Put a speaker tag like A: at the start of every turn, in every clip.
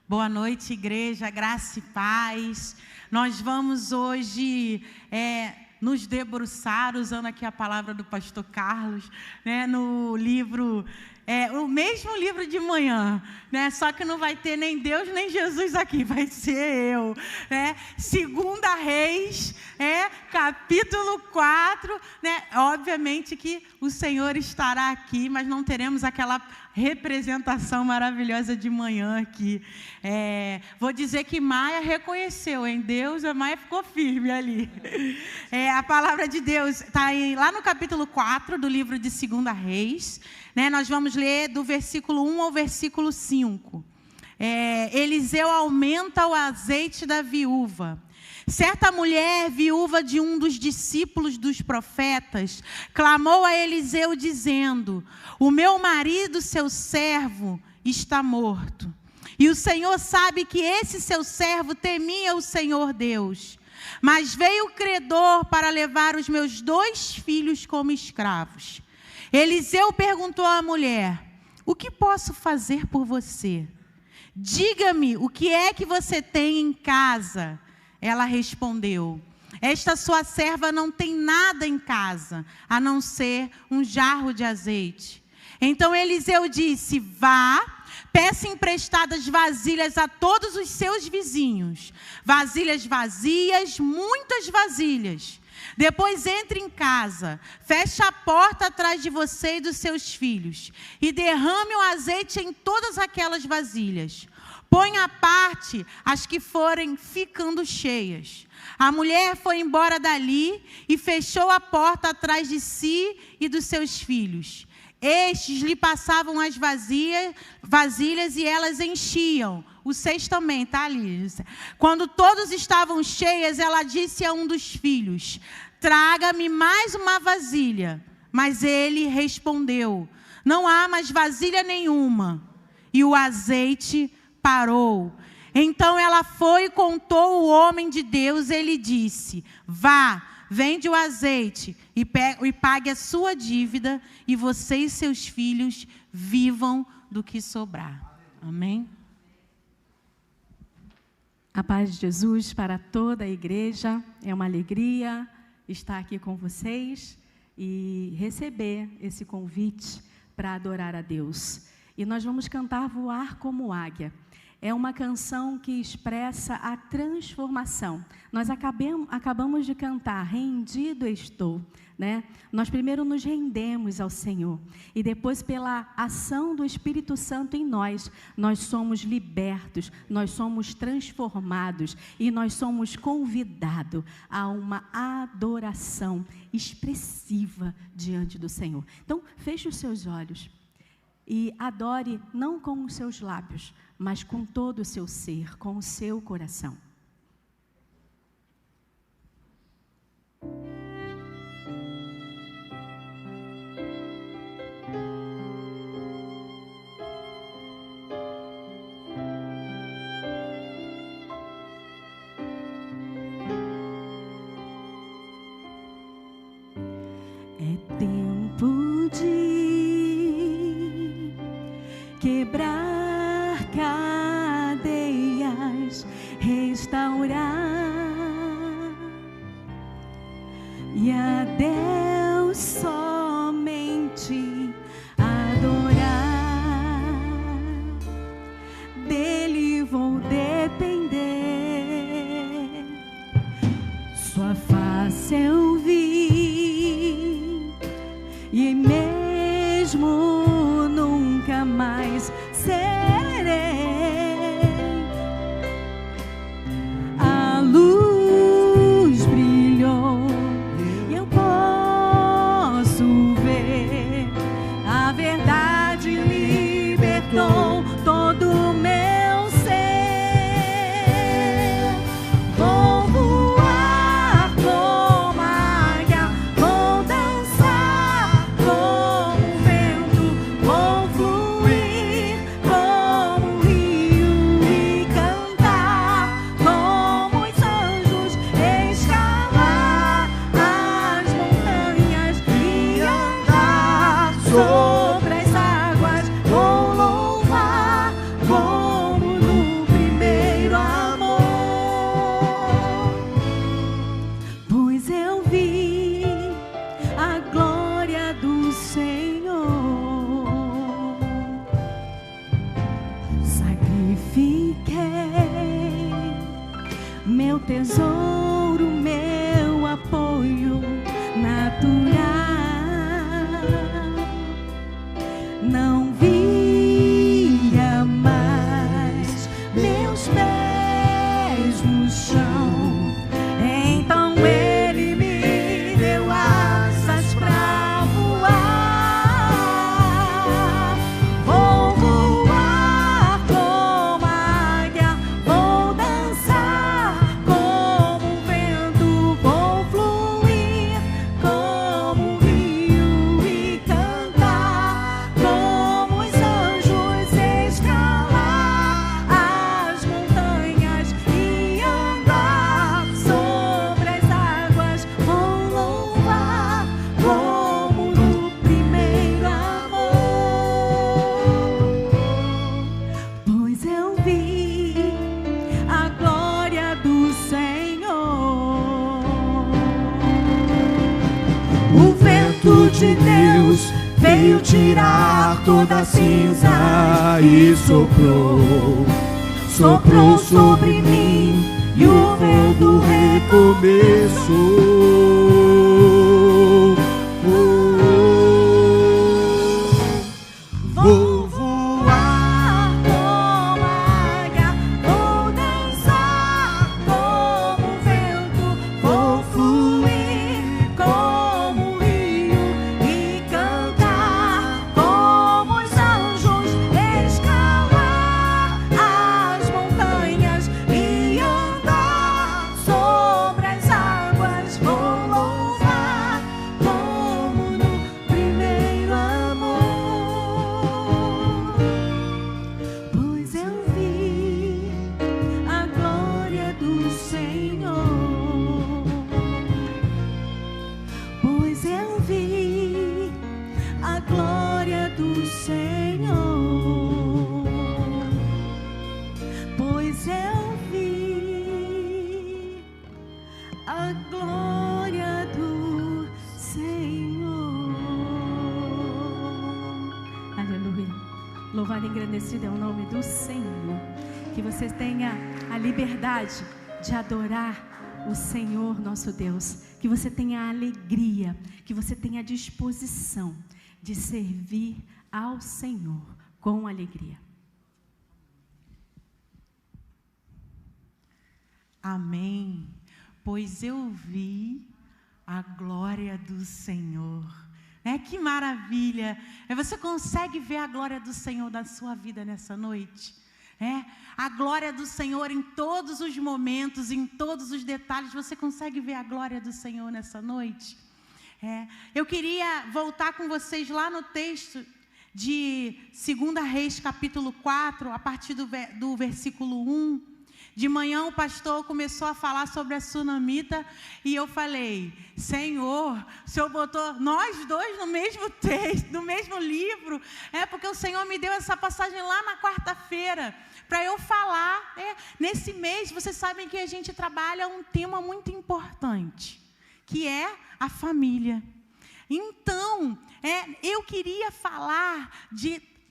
A: Boa noite, igreja, graça e paz. Nós vamos hoje nos debruçar, usando aqui a palavra do pastor Carlos, no livro, o mesmo livro de manhã, só que não vai ter nem Deus nem Jesus aqui, vai ser eu. Segunda Reis, capítulo 4, obviamente que o Senhor estará aqui, mas não teremos aquela representação maravilhosa de manhã aqui. Vou dizer que Maia reconheceu, em Deus, a Maia ficou firme ali. A palavra de Deus está lá no capítulo 4 do livro de Segunda Reis. Nós vamos ler do versículo 1 ao versículo 5. Eliseu aumenta o azeite da viúva. Certa mulher, viúva de um dos discípulos dos profetas, clamou a Eliseu dizendo: o meu marido, seu servo, está morto. E o Senhor sabe que esse seu servo temia o Senhor Deus. Mas veio o credor para levar os meus 2 filhos como escravos. Eliseu perguntou à mulher: o que posso fazer por você? Diga-me, o que é que você tem em casa? Ela respondeu: esta sua serva não tem nada em casa, a não ser um jarro de azeite. Então Eliseu disse: vá, peça emprestadas vasilhas a todos os seus vizinhos. Vasilhas vazias, muitas vasilhas. Depois entre em casa, feche a porta atrás de você e dos seus filhos, e derrame o azeite em todas aquelas vasilhas. Põe à parte as que forem ficando cheias. A mulher foi embora dali e fechou a porta atrás de si e dos seus filhos. Estes lhe passavam as vasilhas e elas enchiam. Os 6 também, está ali. Quando todos estavam cheias, ela disse a um dos filhos: traga-me mais uma vasilha. Mas ele respondeu: não há mais vasilha nenhuma. E o azeite parou. Então ela foi e contou o homem de Deus. Ele disse: vá, vende o azeite e pague a sua dívida, e você e seus filhos vivam do que sobrar. Amém?
B: A paz de Jesus para toda a igreja. É uma alegria estar aqui com vocês e receber esse convite para adorar a Deus. E nós vamos cantar Voar como Águia. É uma canção que expressa a transformação. Nós acabamos de cantar Rendido Estou, Nós primeiro nos rendemos ao Senhor. E depois, pela ação do Espírito Santo em nós, nós somos libertos, nós somos transformados e nós somos convidados a uma adoração expressiva diante do Senhor. Então, feche os seus olhos e adore não com os seus lábios, mas com todo o seu ser, com o seu coração. É tempo de quebrar cadeias, restaurar e a Deus somente adorar. Dele vou depender, sua face eu vi e mesmo nunca mais serei. A luz brilhou e eu posso ver. A verdade libertou todo o meu ser. Vou voar como águia, vou dançar como vento, vou fluir como rio e cantar como os anjos, escalar as montanhas e andar sobre as não via mais meus pés no chão. Então Ele me deu asas pra voar. Vou voar como águia, vou dançar como o vento, vou fluir como o rio e cantar como os anjos, escalar as montanhas e andar sobre as águas. Vou louvar como no primeiro amor, pois eu vi a glória do Senhor. O vento de Deus veio tirar toda a cinza e soprou, soprou sobre mim, e o vento recomeçou. Vou voar como águia, vou dançar como o vento, vou fluir como o rio e cantar como os anjos, escalar as montanhas e andar sobre as águas. Vou louvar como no primeiro amor, pois eu vi a glória do Senhor. Pois eu vi a glória do Senhor. Pois eu vi a glória do Senhor. Aleluia. Louvado e engrandecido é o nome do Senhor. Que você tenha a liberdade de adorar o Senhor nosso Deus. Que você tenha a alegria, que você tenha a disposição de servir ao Senhor com alegria.
A: Amém. Pois eu vi a glória do Senhor. Que maravilha. Você consegue ver a glória do Senhor na sua vida nessa noite? A glória do Senhor em todos os momentos, em todos os detalhes. Você consegue ver a glória do Senhor nessa noite? Eu queria voltar com vocês lá no texto de 2 Reis, capítulo 4, a partir do versículo 1. De manhã o pastor começou a falar sobre a sunamita e eu falei: Senhor, o Senhor botou nós dois no mesmo texto, no mesmo livro. Porque o Senhor me deu essa passagem lá na quarta-feira para eu falar. Nesse mês, vocês sabem que a gente trabalha um tema muito importante, que é a família. Então, eu queria falar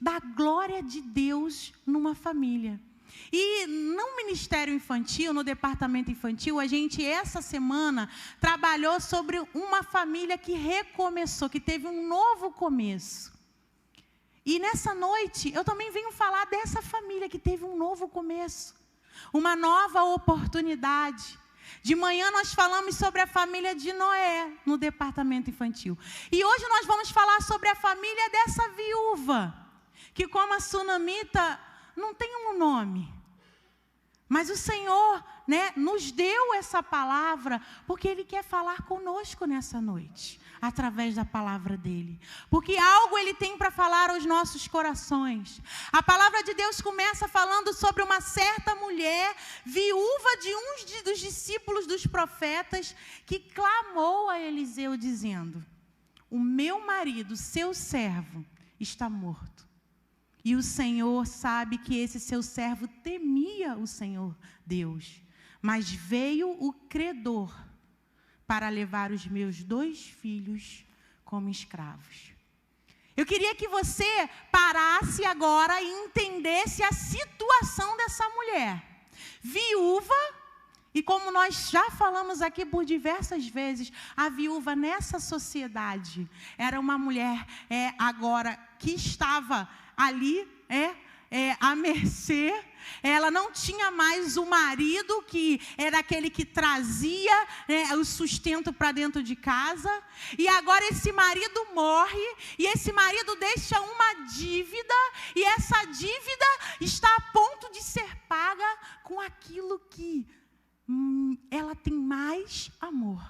A: da glória de Deus numa família. E no Ministério Infantil, no Departamento Infantil, a gente essa semana trabalhou sobre uma família que recomeçou, que teve um novo começo. E nessa noite, eu também venho falar dessa família que teve um novo começo, uma nova oportunidade. De manhã nós falamos sobre a família de Noé no Departamento Infantil. E hoje nós vamos falar sobre a família dessa viúva, que como a sunamita não tem um nome. Mas o Senhor, nos deu essa palavra porque Ele quer falar conosco nessa noite, através da palavra dEle. Porque algo Ele tem para falar aos nossos corações. A palavra de Deus começa falando sobre uma certa mulher, viúva de um dos discípulos dos profetas, que clamou a Eliseu dizendo: o meu marido, seu servo, está morto. E o Senhor sabe que esse seu servo temia o Senhor Deus. Mas veio o credor para levar os meus 2 filhos como escravos. Eu queria que você parasse agora e entendesse a situação dessa mulher. Viúva, e como nós já falamos aqui por diversas vezes, a viúva nessa sociedade era uma mulher agora que estava ali, à mercê. Ela não tinha mais o marido, que era aquele que trazia, o sustento para dentro de casa. E agora esse marido morre, e esse marido deixa uma dívida, e essa dívida está a ponto de ser paga com aquilo que ela tem mais amor,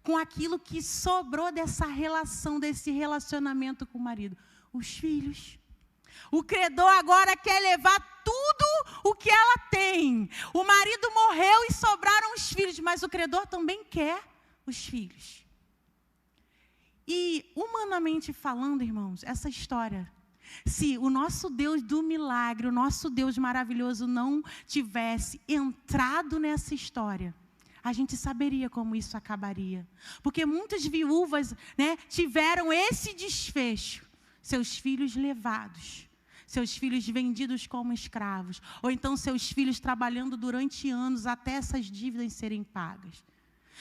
A: com aquilo que sobrou dessa relação, desse relacionamento com o marido, os filhos. O credor agora quer levar tudo o que ela tem. O marido morreu e sobraram os filhos, mas o credor também quer os filhos. E, humanamente falando, irmãos, essa história, se o nosso Deus do milagre, o nosso Deus maravilhoso não tivesse entrado nessa história, a gente saberia como isso acabaria. Porque muitas viúvas, tiveram esse desfecho. Seus filhos levados, seus filhos vendidos como escravos, ou então seus filhos trabalhando durante anos até essas dívidas serem pagas.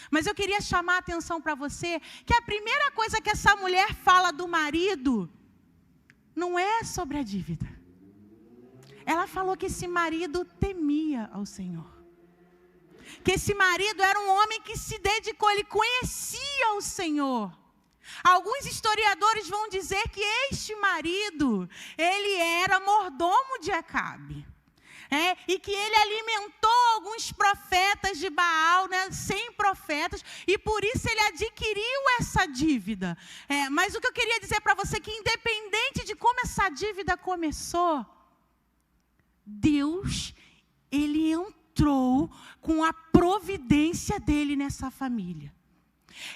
A: Mas eu queria chamar a atenção para você que a primeira coisa que essa mulher fala do marido não é sobre a dívida. Ela falou que esse marido temia ao Senhor. Que esse marido era um homem que se dedicou, ele conhecia o Senhor. Alguns historiadores vão dizer que este marido, ele era mordomo de Acabe. E que ele alimentou alguns profetas de Baal, 100 profetas, e por isso ele adquiriu essa dívida. Mas o que eu queria dizer para você é que, independente de como essa dívida começou, Deus, ele entrou com a providência dele nessa família.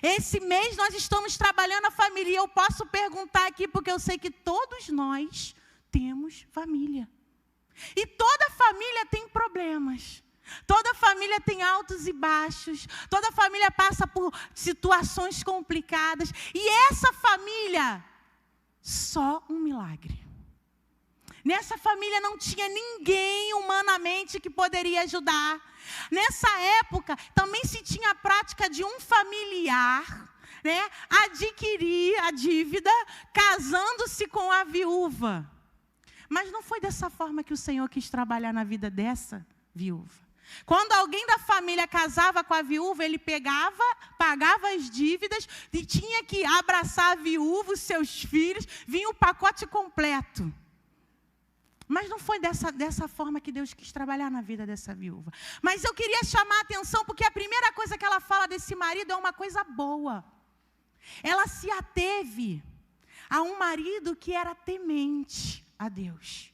A: Esse mês nós estamos trabalhando a família, e eu posso perguntar aqui, porque eu sei que todos nós temos família. E toda família tem problemas. Toda família tem altos e baixos. Toda família passa por situações complicadas. E essa família, só um milagre. Nessa família não tinha ninguém humanamente que poderia ajudar. Nessa época, também se tinha a prática de um familiar, adquirir a dívida, casando-se com a viúva. Mas não foi dessa forma que o Senhor quis trabalhar na vida dessa viúva. Quando alguém da família casava com a viúva, ele pagava as dívidas e tinha que abraçar a viúva, os seus filhos, vinha o pacote completo. Mas não foi dessa forma que Deus quis trabalhar na vida dessa viúva. Mas eu queria chamar a atenção, porque a primeira coisa que ela fala desse marido é uma coisa boa. Ela se ateve a um marido que era temente a Deus.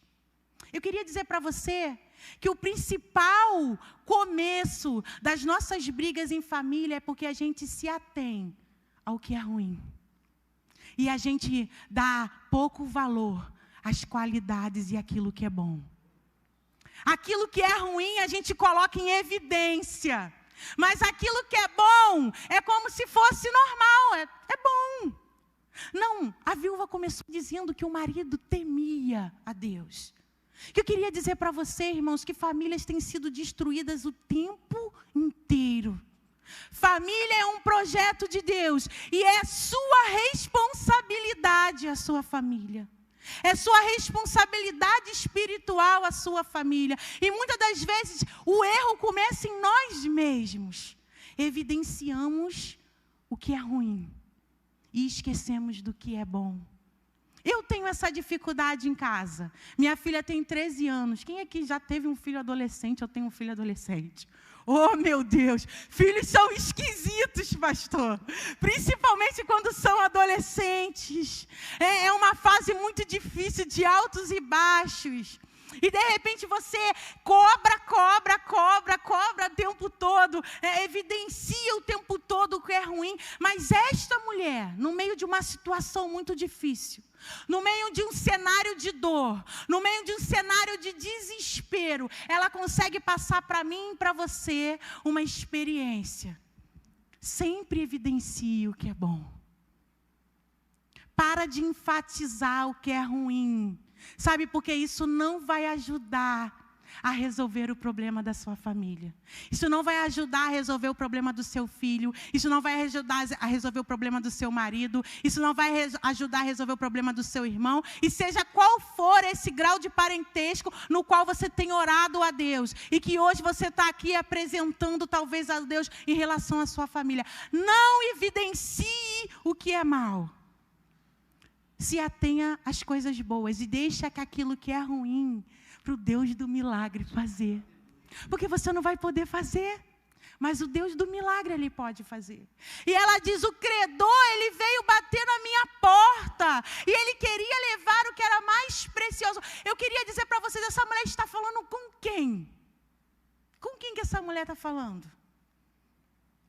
A: Eu queria dizer para você que o principal começo das nossas brigas em família é porque a gente se atém ao que é ruim. E a gente dá pouco valor às qualidades e aquilo que é bom. Aquilo que é ruim a gente coloca em evidência. Mas aquilo que é bom é como se fosse normal, é bom. Não, a viúva começou dizendo que o marido temia a Deus. Que eu queria dizer para você, irmãos, que famílias têm sido destruídas o tempo inteiro. Família é um projeto de Deus e é sua responsabilidade a sua família. É sua responsabilidade espiritual a sua família. E muitas das vezes o erro começa em nós mesmos. Evidenciamos o que é ruim e esquecemos do que é bom. Eu tenho essa dificuldade em casa. Minha filha tem 13 anos. Quem aqui já teve um filho adolescente? Eu tenho um filho adolescente. Oh, meu Deus, filhos são esquisitos, pastor. Principalmente quando são adolescentes. É uma fase muito difícil, de altos e baixos. E de repente você cobra o tempo todo, evidencia o tempo todo o que é ruim. Mas esta mulher, no meio de uma situação muito difícil, no meio de um cenário de dor, no meio de um cenário de desespero, ela consegue passar para mim e para você uma experiência. Sempre evidencie o que é bom. Para de enfatizar o que é ruim. Sabe, porque isso não vai ajudar a resolver o problema da sua família. Isso não vai ajudar a resolver o problema do seu filho. Isso não vai ajudar a resolver o problema do seu marido. Isso não vai ajudar a resolver o problema do seu irmão. E seja qual for esse grau de parentesco no qual você tem orado a Deus. E que hoje você está aqui apresentando talvez a Deus em relação à sua família. Não evidencie o que é mal. Se atenha às coisas boas e deixa que aquilo que é ruim para o Deus do milagre fazer. Porque você não vai poder fazer, mas o Deus do milagre Ele pode fazer. E ela diz, o credor, ele veio bater na minha porta. E ele queria levar o que era mais precioso. Eu queria dizer para vocês, essa mulher está falando com quem? Com quem que essa mulher está falando?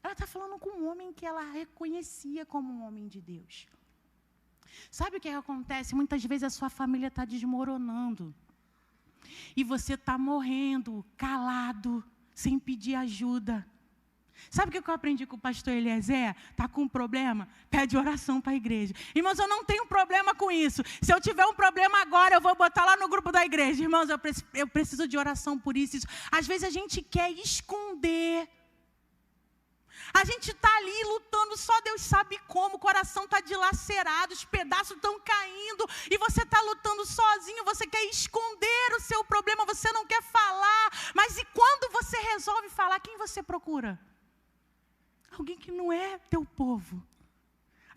A: Ela está falando com um homem que ela reconhecia como um homem de Deus. Sabe o que acontece? Muitas vezes a sua família está desmoronando. E você está morrendo, calado, sem pedir ajuda. Sabe o que eu aprendi com o pastor Eliezer? Está com um problema? Pede oração para a igreja. Irmãos, eu não tenho problema com isso. Se eu tiver um problema agora, eu vou botar lá no grupo da igreja. Irmãos, eu preciso de oração por isso. Às vezes a gente quer esconder. A gente está ali lutando, só Deus sabe como, o coração está dilacerado, os pedaços estão caindo, e você está lutando sozinho, você quer esconder o seu problema, você não quer falar, mas e quando você resolve falar, quem você procura? Alguém que não é teu povo.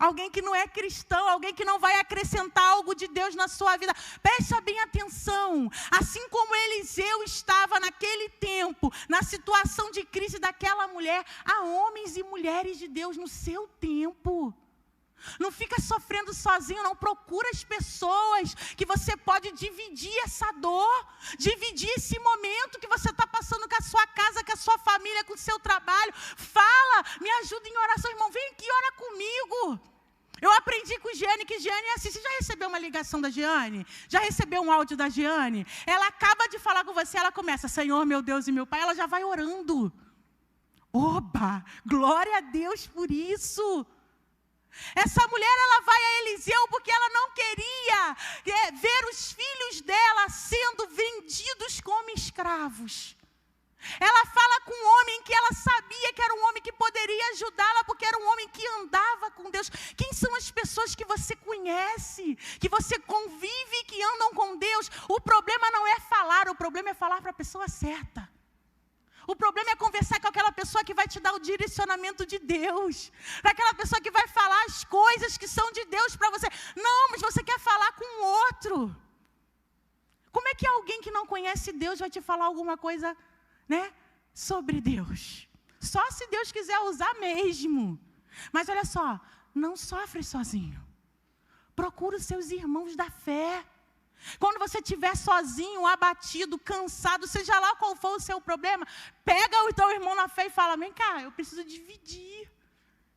A: Alguém que não é cristão, alguém que não vai acrescentar algo de Deus na sua vida. Presta bem atenção. Assim como Eliseu estava naquele tempo, na situação de crise daquela mulher, há homens e mulheres de Deus no seu tempo. Não fica sofrendo sozinho, não. Procura as pessoas que você pode dividir essa dor, dividir esse momento que você está passando com a sua casa, com a sua família, com o seu trabalho. Fala, me ajuda em oração, irmão, vem aqui, ora comigo. Eu aprendi com Giane, que Giane é assim. Você já recebeu uma ligação da Giane? Já recebeu um áudio da Giane? Ela acaba de falar com você, ela começa, Senhor, meu Deus e meu Pai, ela já vai orando. Oba, glória a Deus por isso. Essa mulher, ela vai a Eliseu porque ela não queria ver os filhos dela sendo vendidos como escravos. Ela fala com um homem que ela sabia que era um homem que poderia ajudá-la, porque era um homem que andava com Deus. Quem são as pessoas que você conhece, que você convive, que andam com Deus? O problema não é falar, o problema é falar para a pessoa certa. O problema é conversar com aquela pessoa que vai te dar o direcionamento de Deus. Para aquela pessoa que vai falar as coisas que são de Deus para você. Não, mas você quer falar com o outro. Como é que alguém que não conhece Deus vai te falar alguma coisa, né, sobre Deus? Só se Deus quiser usar mesmo. Mas olha só, não sofre sozinho. Procura os seus irmãos da fé. Quando você estiver sozinho, abatido, cansado, seja lá qual for o seu problema, pega o teu irmão na fé e fala, vem cá, eu preciso dividir,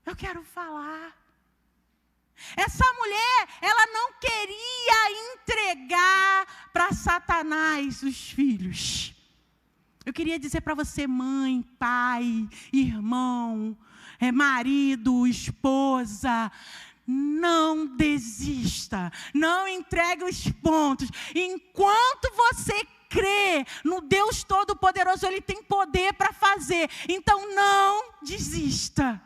A: eu quero falar. Essa mulher, ela não queria entregar para Satanás os filhos. Eu queria dizer para você, mãe, pai, irmão, marido, esposa, não desista, não entregue os pontos. Enquanto você crê no Deus Todo-Poderoso, Ele tem poder para fazer. Então não desista.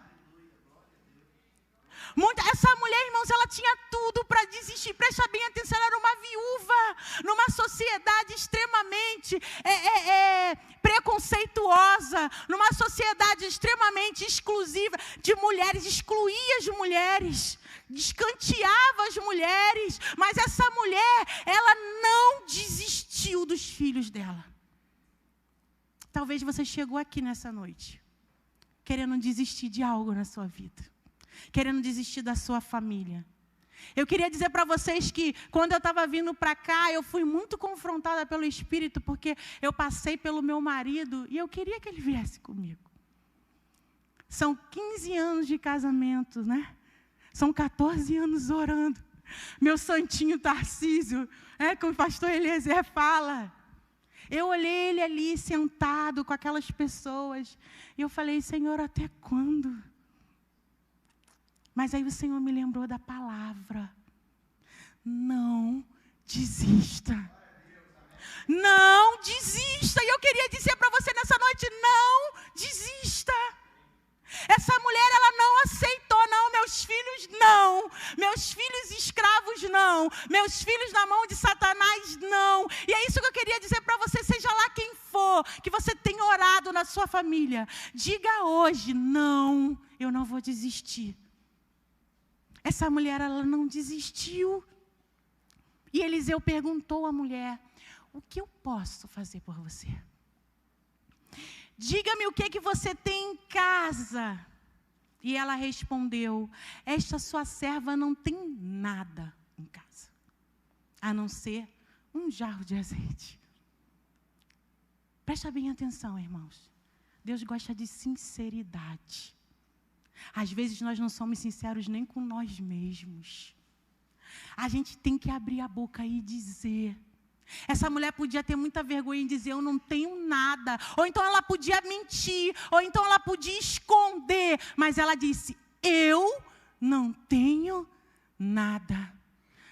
A: Essa mulher, irmãos, ela tinha tudo para desistir. Presta bem atenção, ela era uma viúva, numa sociedade extremamente preconceituosa, numa sociedade extremamente exclusiva de mulheres, excluía as mulheres, escanteava as mulheres, mas essa mulher, ela não desistiu dos filhos dela. Talvez você chegou aqui nessa noite, querendo desistir de algo na sua vida, querendo desistir da sua família. Eu queria dizer para vocês que quando eu estava vindo para cá, eu fui muito confrontada pelo Espírito, porque eu passei pelo meu marido e eu queria que ele viesse comigo. São 15 anos de casamento, né? São 14 anos orando. Meu santinho Tarcísio, como o pastor Eliezer fala. Eu olhei ele ali sentado com aquelas pessoas e eu falei, Senhor, até quando? Mas aí o Senhor me lembrou da palavra. Não desista. Não desista. Meus filhos escravos, não. Meus filhos na mão de Satanás, não. E é isso que eu queria dizer para você, seja lá quem for, que você tenha orado na sua família. Diga hoje, não, eu não vou desistir. Essa mulher, ela não desistiu. E Eliseu perguntou à mulher, o que eu posso fazer por você? Diga-me o que você tem em casa. E ela respondeu, esta sua serva não tem nada em casa, a não ser um jarro de azeite. Presta bem atenção, irmãos. Deus gosta de sinceridade. Às vezes nós não somos sinceros nem com nós mesmos. A gente tem que abrir a boca e dizer. Essa mulher podia ter muita vergonha em dizer, eu não tenho nada. Ou então ela podia mentir, ou então ela podia esconder. Mas ela disse, eu não tenho nada.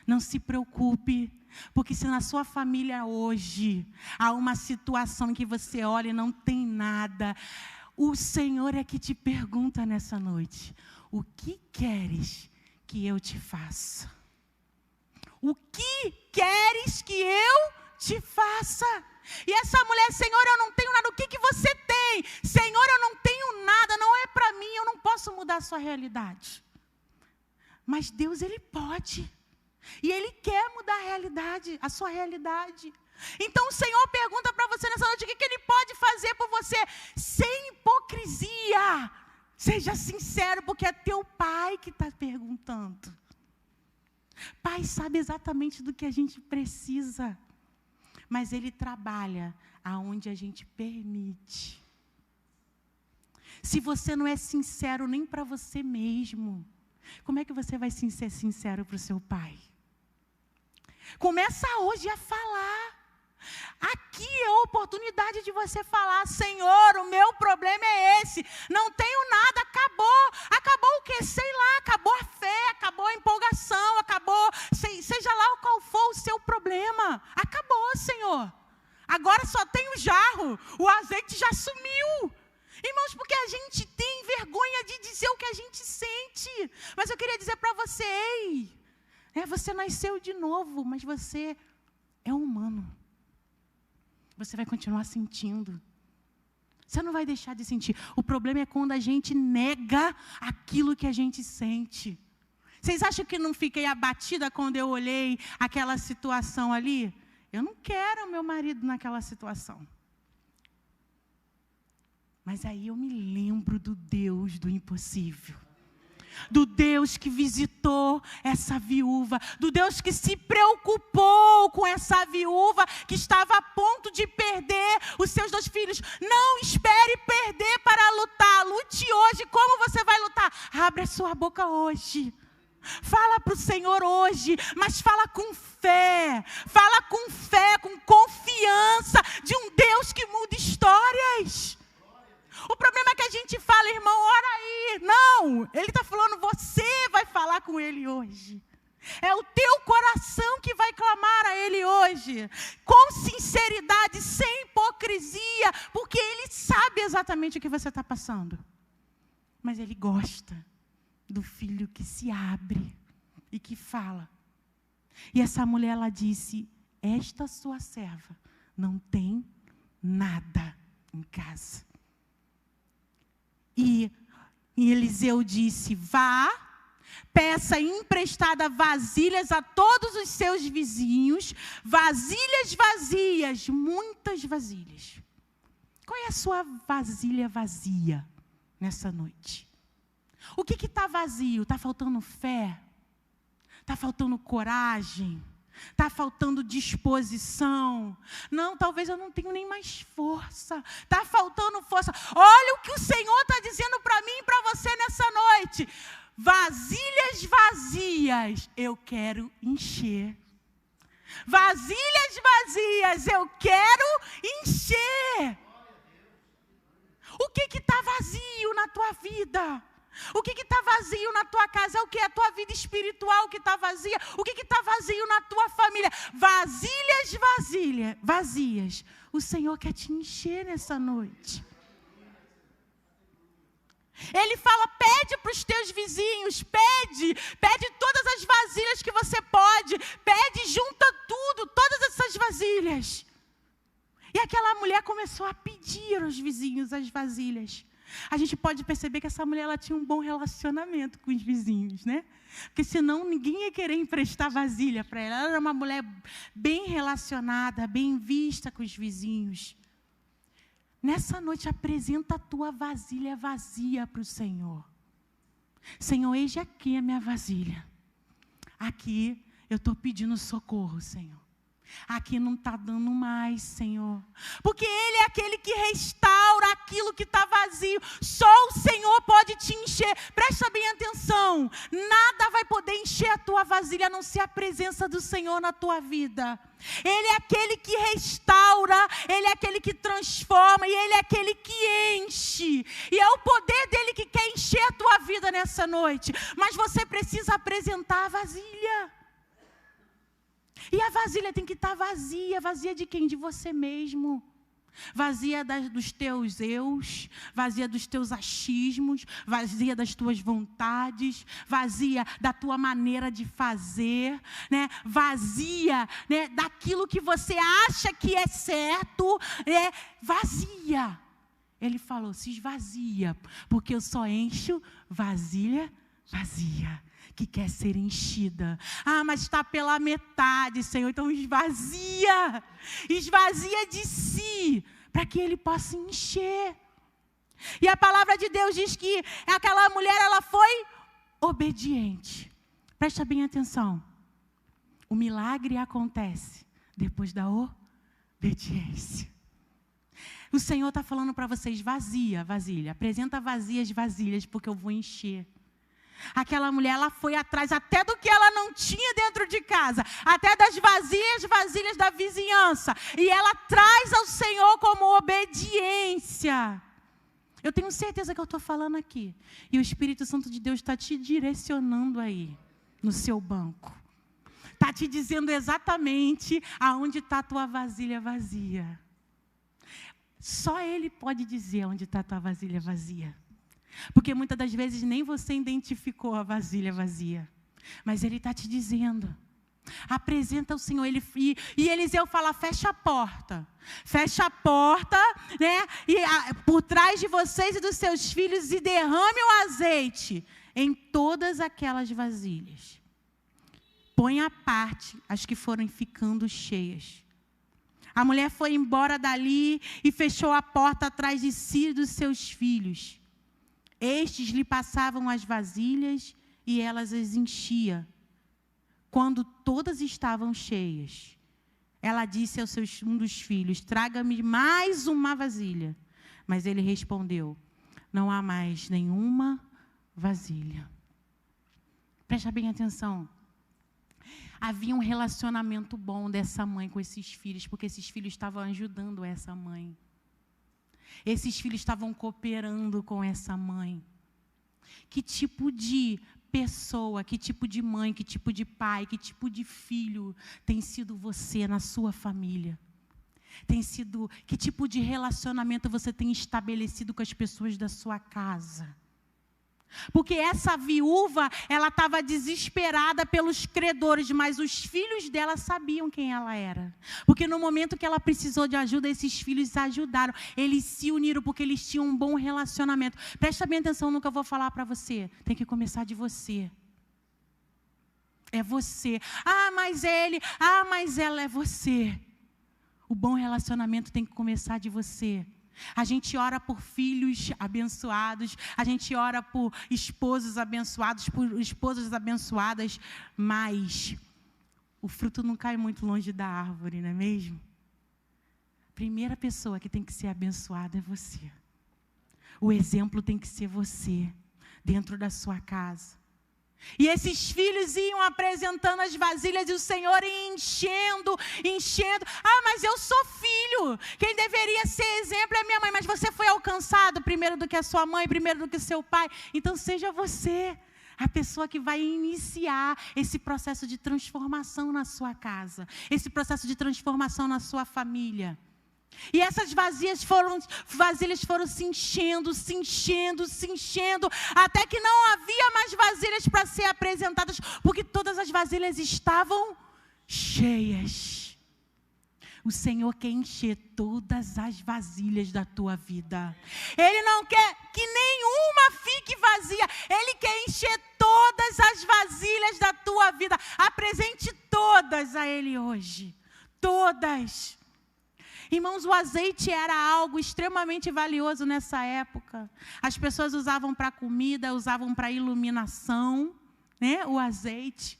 A: Não se preocupe, porque se na sua família hoje há uma situação em que você olha e não tem nada, o Senhor é que te pergunta nessa noite, o que queres que eu te faça? O que queres que eu te faça? E essa mulher, Senhor, eu não tenho nada. O que você tem? Senhor, eu não tenho nada, não é para mim, eu não posso mudar a sua realidade. Mas Deus, Ele pode. E Ele quer mudar a realidade, a sua realidade. Então o Senhor pergunta para você nessa noite, o que Ele pode fazer por você? Sem hipocrisia. Seja sincero, porque é teu Pai que está perguntando. Pai sabe exatamente do que a gente precisa, mas Ele trabalha aonde a gente permite. Se você não é sincero nem para você mesmo, como é que você vai ser sincero para o seu Pai? Começa hoje a falar. Aqui é a oportunidade de você falar, Senhor, o meu problema é esse, não tenho nada, acabou o quê? Sei lá, acabou a fé, acabou a empolgação, acabou, seja lá qual for o seu problema, acabou, Senhor, agora só tem o jarro, o azeite já sumiu. Irmãos, porque a gente tem vergonha de dizer o que a gente sente, mas eu queria dizer para você, você nasceu de novo, mas você é humano. Você vai continuar sentindo. Você não vai deixar de sentir. O problema é quando a gente nega aquilo que a gente sente. Vocês acham que não fiquei abatida quando eu olhei aquela situação ali? Eu não quero meu marido naquela situação. Mas aí eu me lembro do Deus do impossível. Do Deus que visitou essa viúva, do Deus que se preocupou com essa viúva que estava a ponto de perder os seus 2 filhos. Não espere perder para lutar, lute hoje. Como você vai lutar? Abre a sua boca hoje. Fala para o Senhor hoje, mas fala com fé, com confiança de um Deus que muda histórias. O problema é que a gente fala, irmão, ora aí. Não, Ele está falando, você vai falar com Ele hoje. É o teu coração que vai clamar a Ele hoje. Com sinceridade, sem hipocrisia, porque Ele sabe exatamente o que você está passando. Mas Ele gosta do filho que se abre e que fala. E essa mulher, ela disse, esta sua serva não tem nada em casa. E Eliseu disse, vá, peça emprestada vasilhas a todos os seus vizinhos, vasilhas vazias, muitas vasilhas. Qual é a sua vasilha vazia nessa noite? O que está vazio? Está faltando fé? Está faltando coragem? Está faltando disposição? Não, talvez eu não tenho nem mais força. Está faltando força. Olha o que o Senhor está dizendo para mim e para você nessa noite. Vasilhas vazias, eu quero encher. Vasilhas vazias, eu quero encher. O que está vazio na tua vida? O que está vazio na tua casa? É o que? A tua vida espiritual que está vazia? O que está vazio na tua família? Vasilhas vazias. O Senhor quer te encher nessa noite. Ele fala, pede para os teus vizinhos, pede todas as vasilhas que você pode, pede, junta tudo, todas essas vasilhas. E aquela mulher começou a pedir aos vizinhos as vasilhas. A gente pode perceber que essa mulher ela tinha um bom relacionamento com os vizinhos, né? Porque senão ninguém ia querer emprestar vasilha para ela. Ela era uma mulher bem relacionada, bem vista com os vizinhos. Nessa noite, apresenta a tua vasilha vazia para o Senhor. Senhor, eis aqui a minha vasilha. Aqui eu estou pedindo socorro, Senhor. Aqui não está dando mais, Senhor. Porque Ele é aquele que restaura aquilo que está vazio. Só o Senhor pode te encher. Presta bem atenção. Nada vai poder encher a tua vasilha, a não ser a presença do Senhor na tua vida. Ele é aquele que restaura, Ele é aquele que transforma, e Ele é aquele que enche. E é o poder dEle que quer encher a tua vida nessa noite. Mas você precisa apresentar a vasilha. E a vasilha tem que estar vazia. Vazia de quem? De você mesmo. Vazia dos teus eus, vazia dos teus achismos, vazia das tuas vontades, vazia da tua maneira de fazer, né? Vazia, né, daquilo que você acha que é certo, vazia. Ele falou, se esvazia, porque eu só encho vasilha vazia, que quer ser enchida. Ah, mas está pela metade, Senhor, então esvazia de si, para que Ele possa encher. E a palavra de Deus diz que aquela mulher, ela foi obediente. Presta bem atenção. O milagre acontece depois da obediência. O Senhor está falando para vocês, vasilha, apresenta vazias, vasilhas, porque eu vou encher. Aquela mulher, ela foi atrás até do que ela não tinha dentro de casa, até das vasilhas da vizinhança, e ela traz ao Senhor como obediência. Eu tenho certeza que eu estou falando aqui, e o Espírito Santo de Deus está te direcionando aí, no seu banco, está te dizendo exatamente aonde está a tua vasilha vazia. Só Ele pode dizer onde está a tua vasilha vazia. Porque muitas das vezes nem você identificou a vasilha vazia. Mas Ele está te dizendo. Apresenta ao Senhor. E Eliseu fala, fecha a porta. Fecha a porta, né? Por trás de vocês e dos seus filhos, e derrame o azeite em todas aquelas vasilhas. Põe à parte as que foram ficando cheias. A mulher foi embora dali e fechou a porta atrás de si e dos seus filhos. Estes lhe passavam as vasilhas e elas as enchia. Quando todas estavam cheias, ela disse a um dos filhos, traga-me mais uma vasilha. Mas ele respondeu, não há mais nenhuma vasilha. Presta bem atenção. Havia um relacionamento bom dessa mãe com esses filhos, porque esses filhos estavam ajudando essa mãe. Esses filhos estavam cooperando com essa mãe. Que tipo de pessoa, que tipo de mãe, que tipo de pai, que tipo de filho tem sido você na sua família? Que tipo de relacionamento você tem estabelecido com as pessoas da sua casa? Porque essa viúva, ela estava desesperada pelos credores, mas os filhos dela sabiam quem ela era. Porque no momento que ela precisou de ajuda, esses filhos ajudaram. Eles se uniram porque eles tinham um bom relacionamento. Presta bem atenção no que eu vou falar para você. Tem que começar de você. É você. Ah, mas ele. Ah, mas ela, é você. O bom relacionamento tem que começar de você. A gente ora por filhos abençoados, a gente ora por esposos abençoados, por esposas abençoadas, mas o fruto não cai muito longe da árvore, não é mesmo? A primeira pessoa que tem que ser abençoada é você. O exemplo tem que ser você, dentro da sua casa. E esses filhos iam apresentando as vasilhas e o Senhor ia enchendo. Ah, mas eu sou filho. Quem deveria ser exemplo é minha mãe. Mas você foi alcançado primeiro do que a sua mãe, primeiro do que o seu pai. Então seja você a pessoa que vai iniciar esse processo de transformação na sua casa. Esse processo de transformação na sua família. E essas vasilhas foram se enchendo, até que não havia mais vasilhas para ser apresentadas, porque todas as vasilhas estavam cheias. O Senhor quer encher todas as vasilhas da tua vida. Ele não quer que nenhuma fique vazia. Ele quer encher todas as vasilhas da tua vida. Apresente todas a Ele hoje. Todas. Irmãos, o azeite era algo extremamente valioso nessa época. As pessoas usavam para comida, usavam para iluminação, né? O azeite.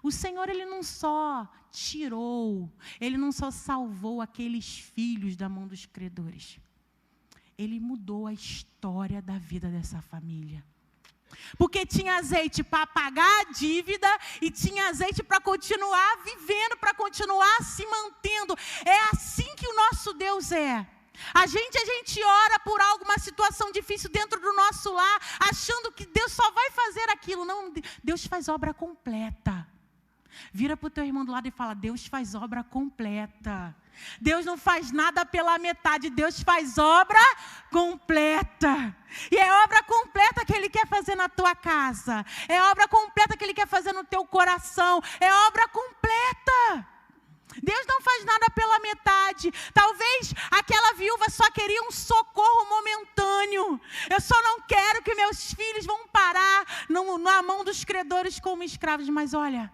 A: O Senhor, Ele não só tirou, Ele não só salvou aqueles filhos da mão dos credores. Ele mudou a história da vida dessa família. Porque tinha azeite para pagar a dívida e tinha azeite para continuar vivendo, para continuar se mantendo. É assim que o nosso Deus é. A gente ora por alguma situação difícil dentro do nosso lar, achando que Deus só vai fazer aquilo. Não, Deus faz obra completa. Vira para o teu irmão do lado e fala: Deus faz obra completa. Deus não faz nada pela metade, Deus faz obra completa. E é obra completa que Ele quer fazer na tua casa. É obra completa que Ele quer fazer no teu coração. É obra completa. Deus não faz nada pela metade. Talvez aquela viúva só queria um socorro momentâneo. Eu só não quero que meus filhos vão parar na mão dos credores como escravos. Mas olha,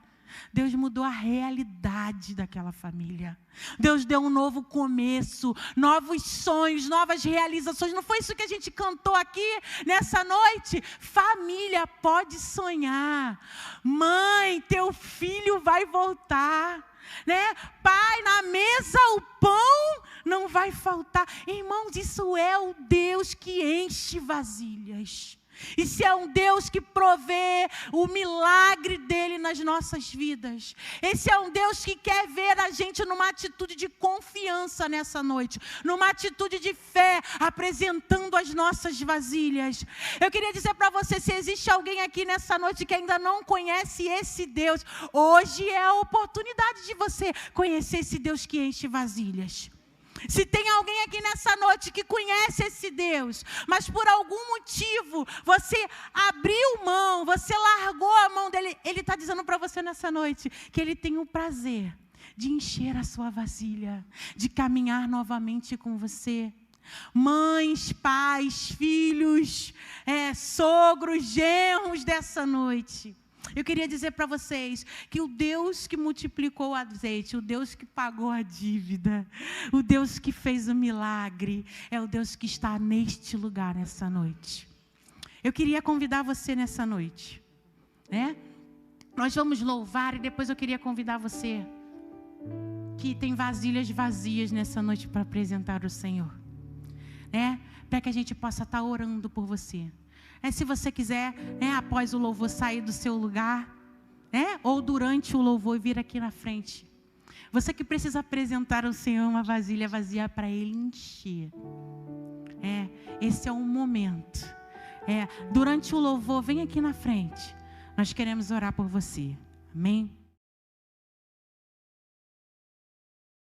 A: Deus mudou a realidade daquela família. Deus deu um novo começo, novos sonhos, novas realizações. Não foi isso que a gente cantou aqui nessa noite? Família pode sonhar. Mãe, teu filho vai voltar. Né? Pai, na mesa o pão não vai faltar. Irmãos, isso é o Deus que enche vasilhas. Isso é um Deus que provê o milagre dele nas nossas vidas. Esse é um Deus que quer ver a gente numa atitude de confiança nessa noite, numa atitude de fé, apresentando as nossas vasilhas. Eu queria dizer para você, se existe alguém aqui nessa noite que ainda não conhece esse Deus, hoje é a oportunidade de você conhecer esse Deus que enche vasilhas. Se tem alguém aqui nessa noite que conhece esse Deus, mas por algum motivo você abriu mão, você largou a mão dele, Ele está dizendo para você nessa noite que Ele tem o prazer de encher a sua vasilha, de caminhar novamente com você. Mães, pais, filhos, sogros, genros dessa noite. Eu queria dizer para vocês que o Deus que multiplicou o azeite, o Deus que pagou a dívida, o Deus que fez o milagre, é o Deus que está neste lugar nessa noite. Eu queria convidar você nessa noite, né? Nós vamos louvar e depois eu queria convidar você que tem vasilhas vazias nessa noite para apresentar ao Senhor, né? Para que a gente possa estar orando por você. Se você quiser, após o louvor, sair do seu lugar, ou durante o louvor, vir aqui na frente. Você que precisa apresentar ao Senhor uma vasilha vazia para Ele encher. Esse é um momento. Durante o louvor, vem aqui na frente. Nós queremos orar por você. Amém?